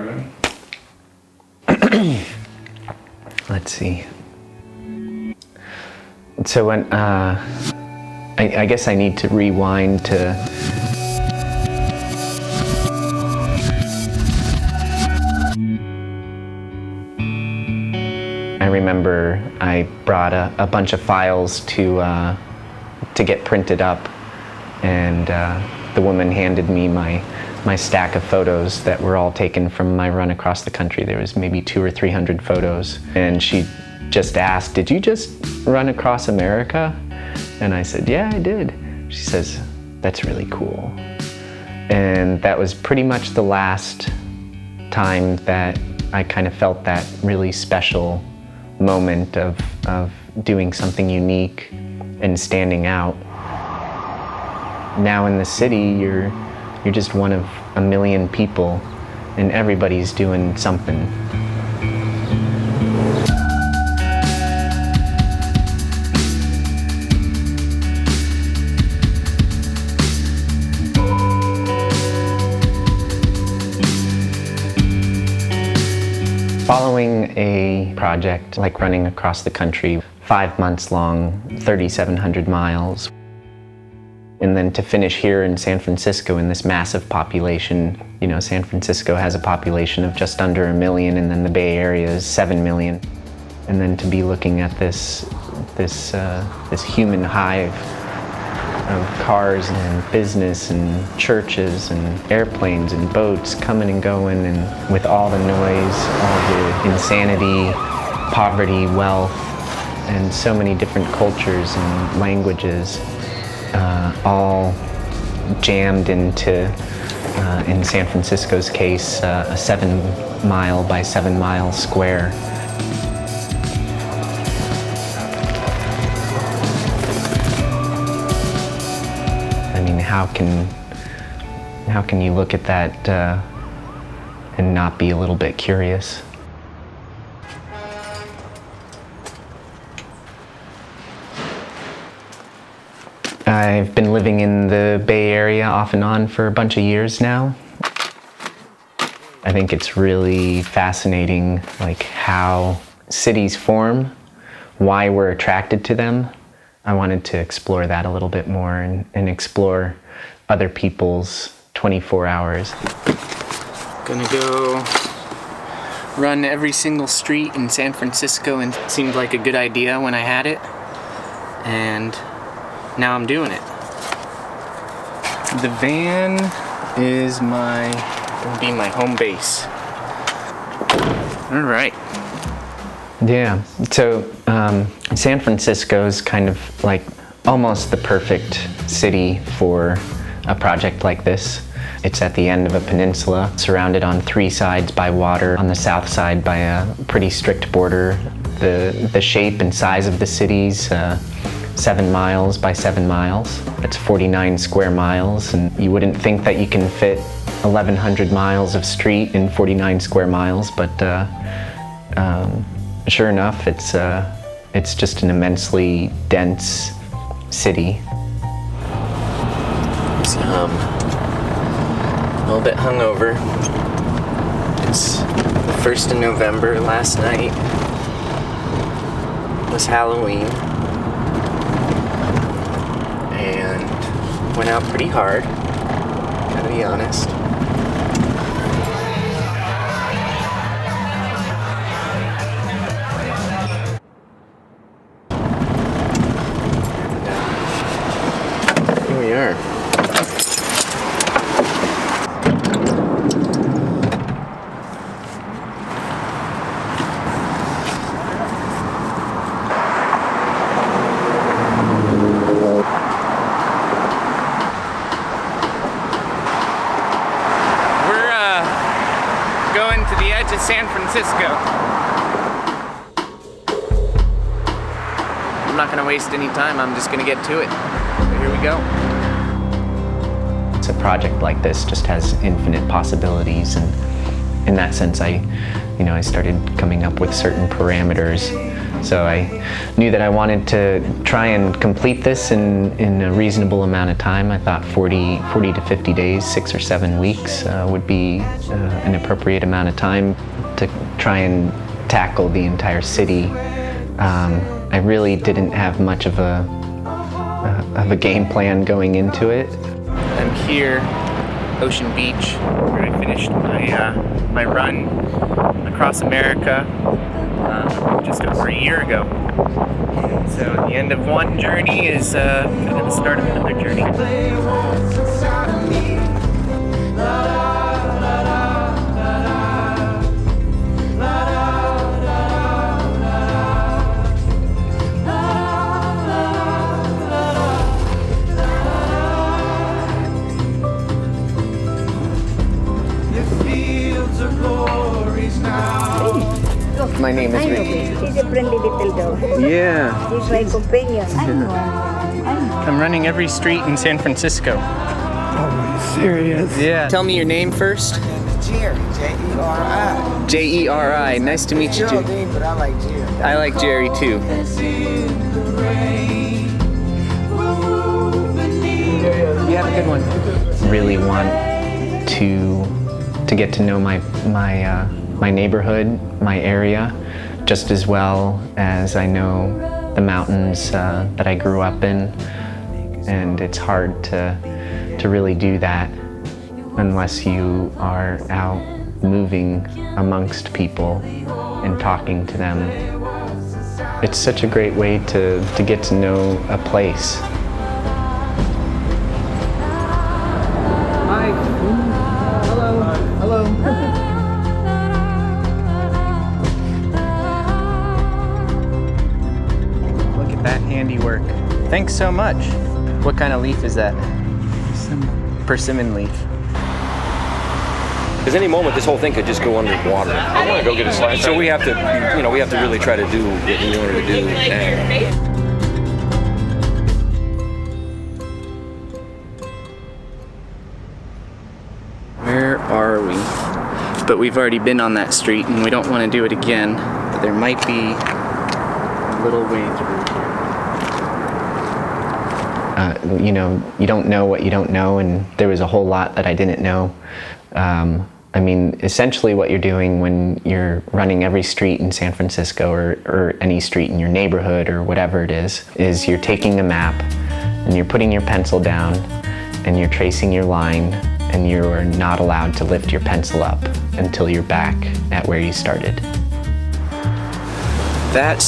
recording? Let's see. So when, I guess I need to rewind to I remember I brought a bunch of files to get printed up, and the woman handed me my stack of photos that were all taken from my run across the country. There was maybe 200 or 300 photos, and she just asked, "Did you just run across America?" And I said, "Yeah, I did." She says, "That's really cool." And that was pretty much the last time that I kind of felt that really special moment of doing something unique and standing out. Now in the city, you're just one of a million people, and everybody's doing something. Following a project like running across the country, 5 months long, 3,700 miles, and then to finish here in San Francisco in this massive population. You know, San Francisco has a population of just under 1 million, and then the Bay Area is 7 million. And then to be looking at this human hive of cars and business and churches and airplanes and boats coming and going, and with all the noise, all the insanity, poverty, wealth, and so many different cultures and languages, all jammed into, in San Francisco's case, a 7 mile by 7 mile square. I mean, how can you look at that and not be a little bit curious? I've been living in the Bay Area off and on for a bunch of years now. I think it's really fascinating, like, how cities form, why we're attracted to them. I wanted to explore that a little bit more and explore other people's 24 hours. Gonna go run every single street in San Francisco, and it seemed like a good idea when I had it, and now I'm doing it. The van is gonna be my home base. All right. Yeah, so San Francisco is kind of like almost the perfect city for a project like this. It's at the end of a peninsula, surrounded on 3 sides by water. On the south side by a pretty strict border. The shape and size of the city's 7 miles by 7 miles. That's 49 square miles, and you wouldn't think that you can fit 1,100 miles of street in 49 square miles, but sure enough, it's just an immensely dense city. So, a little bit hungover. It's the 1st of November. Last night was Halloween, and went out pretty hard, gotta be honest. Here we are. Going to the edge of San Francisco. I'm not gonna waste any time, I'm just gonna get to it. So here we go. A project like this just has infinite possibilities, and in that sense I started coming up with certain parameters So I knew that I wanted to try and complete this in a reasonable amount of time. I thought 40 to 50 days, 6 or 7 weeks would be an appropriate amount of time to try and tackle the entire city. I really didn't have much of a game plan going into it. I'm here, Ocean Beach, where I finished my run across America just over a year ago. So the end of one journey is kind of the start of another journey. My name is Rickey. She's a friendly little dog. Yeah. She's my companion. I'm running every street in San Francisco. Oh, serious? Yeah. Tell me your name first. Jerry, J-E-R-I. J-E-R-I. Nice to meet you, Jerry. Geraldine, but I like Jerry. I like Jerry too. You have a good one. Really want to get to know my neighborhood, my area, just as well as I know the mountains that I grew up in. And it's hard to really do that unless you are out moving amongst people and talking to them. It's such a great way to get to know a place. Hi. Hello. Hello. Look at that handiwork. Thanks so much. What kind of leaf is that? Persimmon leaf. Because any moment, this whole thing could just go underwater. I want to go get a slide. So we have to, we have to really try to do what we wanted to do. And where are we? But we've already been on that street and we don't want to do it again. But there might be a little way through here. You don't know what you don't know, and there was a whole lot that I didn't know. I mean, essentially what you're doing when you're running every street in San Francisco or any street in your neighborhood or whatever it is you're taking a map and you're putting your pencil down and you're tracing your line, and you're not allowed to lift your pencil up until you're back at where you started. Have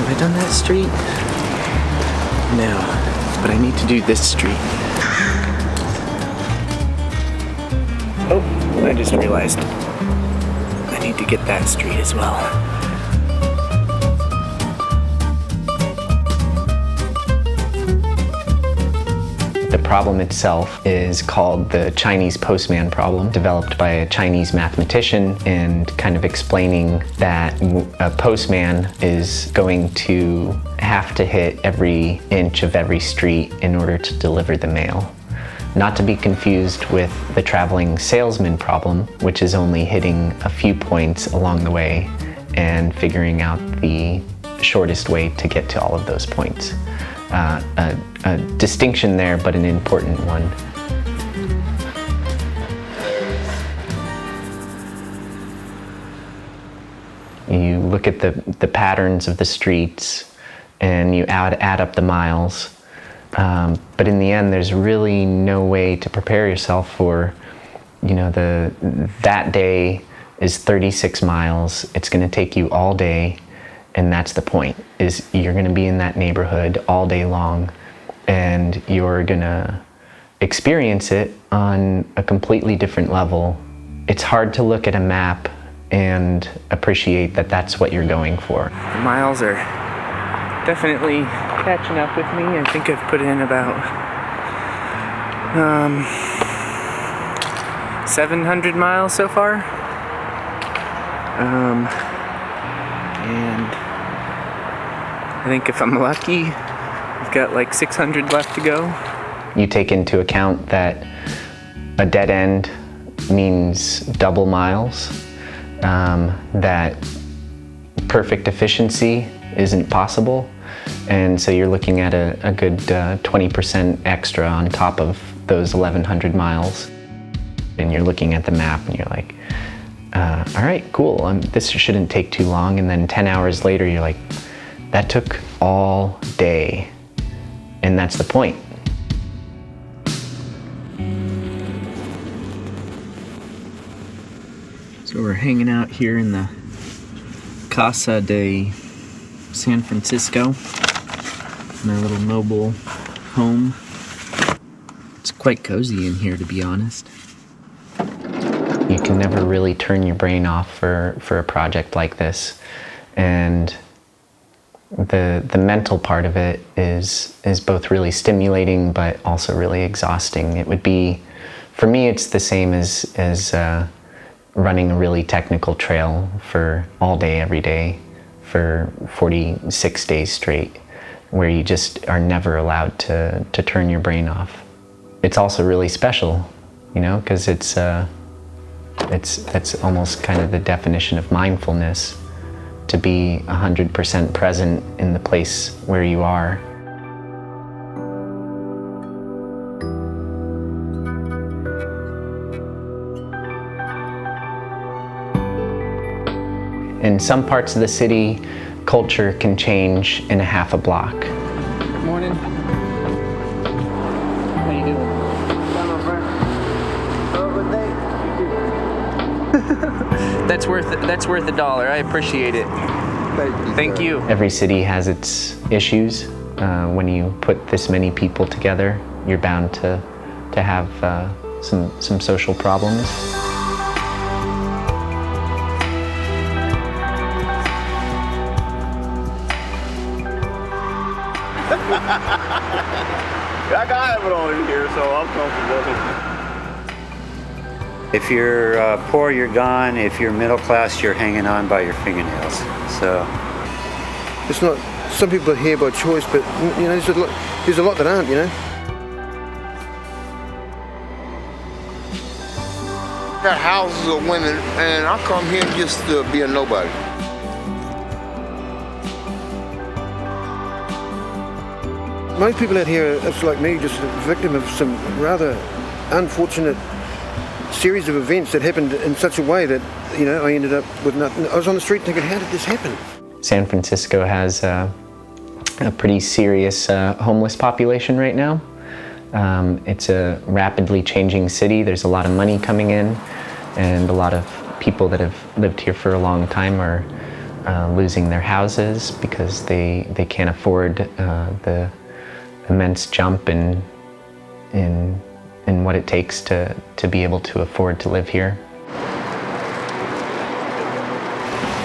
I done that street? No, but I need to do this street. Oh, I just realized I need to get that street as well. The problem itself is called the Chinese Postman problem, developed by a Chinese mathematician, and kind of explaining that a postman is going to have to hit every inch of every street in order to deliver the mail. Not to be confused with the traveling salesman problem, which is only hitting a few points along the way and figuring out the shortest way to get to all of those points. A distinction there, but an important one. You look at the patterns of the streets and you add up the miles. But in the end, there's really no way to prepare yourself for, that day is 36 miles. It's going to take you all day, and that's the point, is you're going to be in that neighborhood all day long, and you're going to experience it on a completely different level. It's hard to look at a map and appreciate that that's what you're going for. The miles are definitely catching up with me. I think I've put in about 700 miles so far. And I think if I'm lucky, I've got like 600 left to go. You take into account that a dead end means double miles, that perfect efficiency isn't possible. And so you're looking at a good 20% extra on top of those 1,100 miles. And you're looking at the map and you're like, all right, cool, this shouldn't take too long. And then 10 hours later, you're like, that took all day. And that's the point. So we're hanging out here in the Casa de San Francisco, my little mobile home. It's quite cozy in here, to be honest. You can never really turn your brain off for a project like this. And the mental part of it is both really stimulating but also really exhausting. It would be, for me, it's the same as running a really technical trail for all day, every day, for 46 days straight, where you just are never allowed to turn your brain off. It's also really special, you know, because that's almost kind of the definition of mindfulness, to be 100% present in the place where you are. In some parts of the city, culture can change in a half a block. Good morning. How you doing? That's worth $1. I appreciate it. Thank you. Every city has its issues. When you put this many people together, you're bound to have some social problems. I have it all in here, so I'm comfortable. If you're poor, you're gone. If you're middle class, you're hanging on by your fingernails. So it's not. Some people are here by choice, but you know, there's a lot that aren't. You know. Got houses of women, and I come here just to be a nobody. Most people out here, it's like me, just a victim of some rather unfortunate series of events that happened in such a way that, you know, I ended up with nothing. I was on the street thinking, how did this happen? San Francisco has a pretty serious homeless population right now. It's a rapidly changing city. There's a lot of money coming in, and a lot of people that have lived here for a long time are losing their houses because they can't afford the immense jump in what it takes to be able to afford to live here.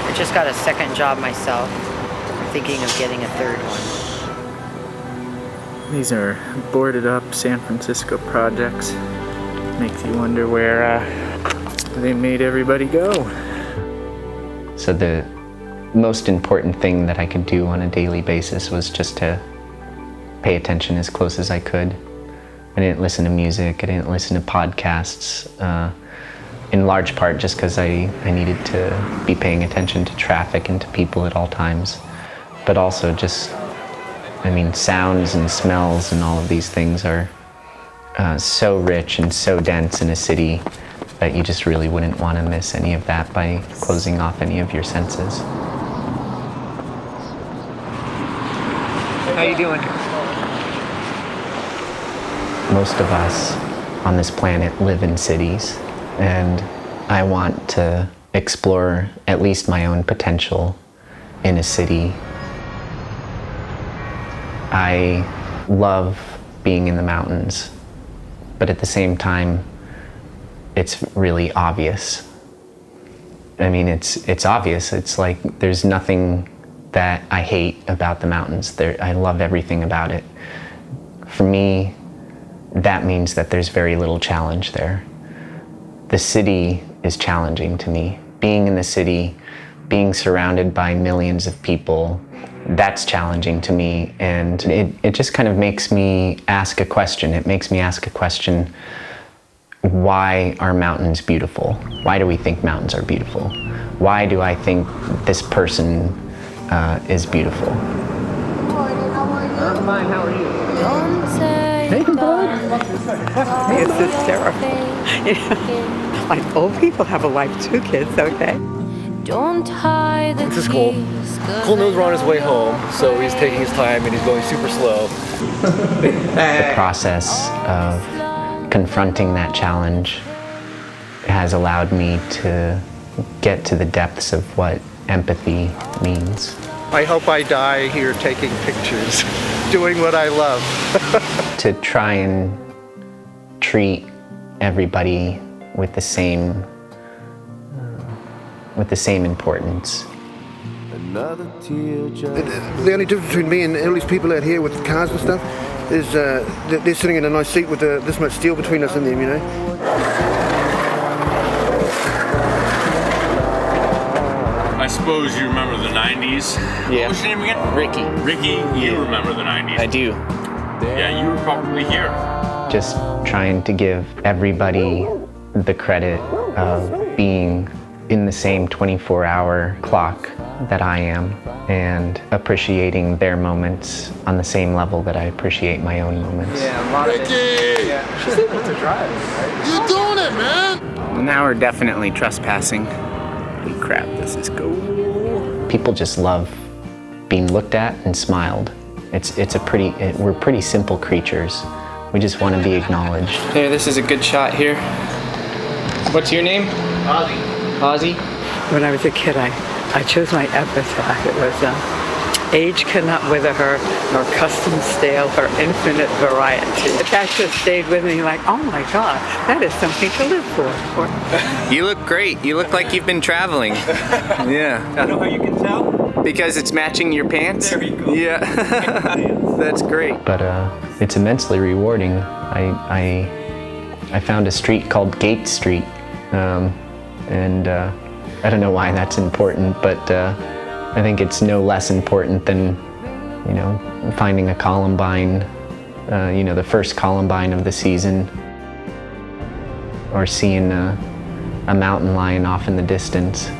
I just got a second job myself. I'm thinking of getting a third one. These are boarded up San Francisco projects. Makes you wonder where they made everybody go. So the most important thing that I could do on a daily basis was just to pay attention as close as I could. I didn't listen to music, I didn't listen to podcasts, in large part just because I needed to be paying attention to traffic and to people at all times. But also just, I mean, sounds and smells and all of these things are so rich and so dense in a city that you just really wouldn't want to miss any of that by closing off any of your senses. How you doing? Most of us on this planet live in cities, and I want to explore at least my own potential in a city. I love being in the mountains, but at the same time, it's really obvious. I mean, it's obvious. It's like there's nothing that I hate about the mountains. I love everything about it. For me, that means that there's very little challenge there. The city is challenging to me. Being in the city, being surrounded by millions of people, that's challenging to me, and it just kind of makes me ask a question. It makes me ask a question, why are mountains beautiful? Why do we think mountains are beautiful? Why do I think this person is beautiful. I'm fine, how are you? Hey, bud. It's hysterical. Like old people have a life too, kids, okay? This is Cole. Cole knows we're on his way home, so he's taking his time and he's going super slow. The process of confronting that challenge has allowed me to get to the depths of what empathy means. I hope I die here taking pictures, doing what I love. To try and treat everybody with the same importance. The only difference between me and all these people out here with cars and stuff is that they're sitting in a nice seat with this much steel between us and them, you know. I suppose you remember the 90s. Yeah. What was your name again? Ricky. Ricky, you remember the 90s. I do. Yeah, you were probably here. Just trying to give everybody the credit of being in the same 24-hour clock that I am, and appreciating their moments on the same level that I appreciate my own moments. Yeah, a lot of it. Yeah. She's able to drive, right? You're doing it, man! Now we're definitely trespassing. Holy crap, this is cool. People just love being looked at and smiled. We're pretty simple creatures. We just want to be acknowledged. There, this is a good shot here. What's your name? Ozzy. Ozzy? When I was a kid, I chose my epitaph. It was, age cannot wither her, nor custom stale her infinite variety. That just stayed with me like, oh my God, that is something to live for. You look great. You look like you've been traveling. Yeah. I know how you can tell. Because it's matching your pants? There you go. Yeah. That's great. But it's immensely rewarding. I found a street called Gates Street, and I don't know why that's important, but I think it's no less important than, you know, finding a columbine, the first columbine of the season, or seeing a mountain lion off in the distance.